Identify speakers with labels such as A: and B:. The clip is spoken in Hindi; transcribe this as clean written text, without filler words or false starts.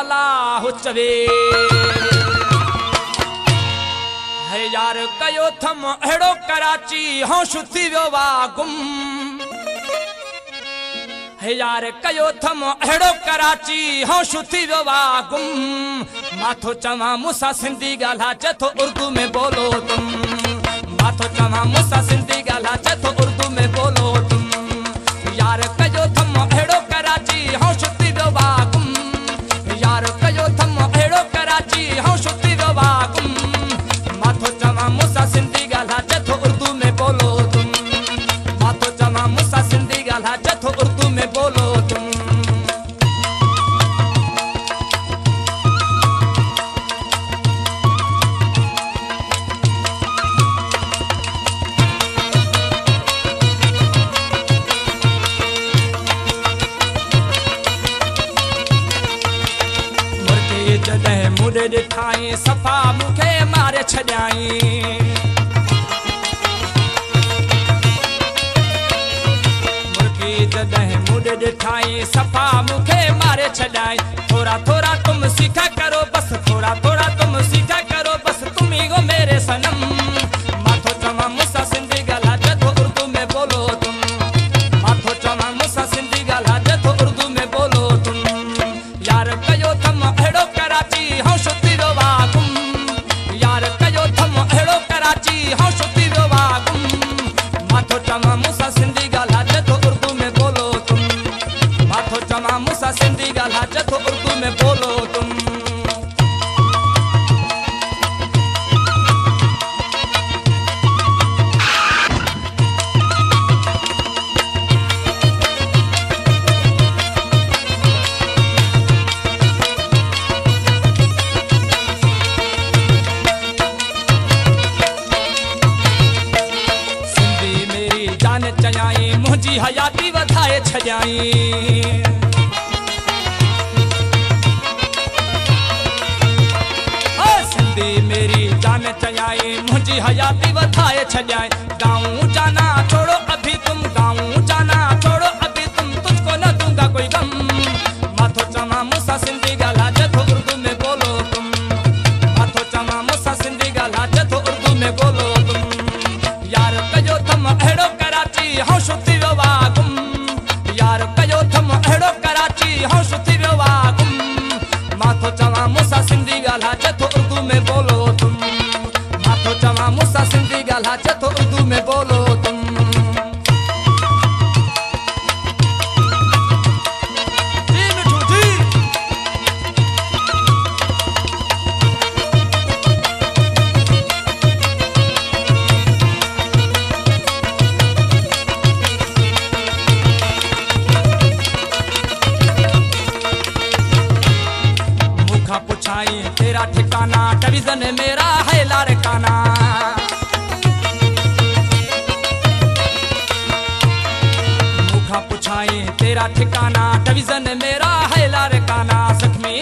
A: वाला हो चवे है यार कयो थम अड़ो कराची हाँ शुद्धि व्यवा गुम है यार कयो थम अड़ो कराची हाँ शुद्धि व्यवा गुम माथो चवा मुसा सिंधी गाला चथो उर्दू में बोलो तुम माथो चवा मुसा सिंधी गाला चथो उर्दू में बोलो तुम यार कयो थम अड़ो कराची हाँ शुद्धि व्यवा गुम यार कयो थम अड़ो कराची हाँ शुद्धि व्यवा गुम माथो चवा मुसा सिंधी गाला चथो उर्दू में बोलो तुम माथो चवा मुसा सिंधी गाला चथो उर्दू में बोलो तुम जॾहिं मुॾे ॾिठाई सफ़ा मूंखे मारे छॾियाई मुर्गी जॾहिं मुॾे ॾिठाई सफ़ा मूंखे मारे छॾियाई थोड़ा थोड़ा तुम सीखा करो बस थोड़ा थोड़ा तुम सीखा करो बस तुम ही हो मेरे सनम माथो चवा मुसा सिंधी ॻाल्हा जथो उर्दू में बोलो तुम माथो चवा मुसा सिंधी ॻाल्हा जथो उर्दू में बोलो तुम यार कयो थम अहिड़ो कराची हाँ शुद्धि व्यवा गुम यार कयो थम अहिड़ो कराची हाँ शुद्धि व्यवा गुम माथो चवा मुसा सिंधी ॻाल्हा जथो उर्दू में बोलो तुम माथो चवा मुसा सिंधी ॻाल्हा जथो उर्दू में बोलो तुम चयाई मुझी हयाती वधाए छजाई सिंधी मेरी जान चयाई मुझी हयाती वधाए छजाई गाँव जाना छोड़ो अभी तुम गाँव जाना छोड़ो अभी तुम तुझको न दूंगा कोई गम माथो चवा मुसा सिंधी ॻाल्हा जथो उर्दू में बोलो तुम माथो चवा मुसा सिंधी ॻाल्हा जथो उर्दू में बोलो तुम यार कयो थम अहिड़ो हाँ शुद्धि व्यवा गुम यार कयो थम अहिड़ो कराची हाँ शुद्धि व्यवा गुम माथो चवा मुसा सिंधी ॻाल्हा जथो उर्दू में बोलो तुम माथो चवा मुसा सिंधी ॻाल्हा जथो उर्दू में बोलो तुम जी मिठू जी पुछाई तेरा ठिकाना डिवीजन मेरा है लारकाना मुखा पुछाई तेरा ठिकाना डिवीजन मेरा है लारकाना जख्मी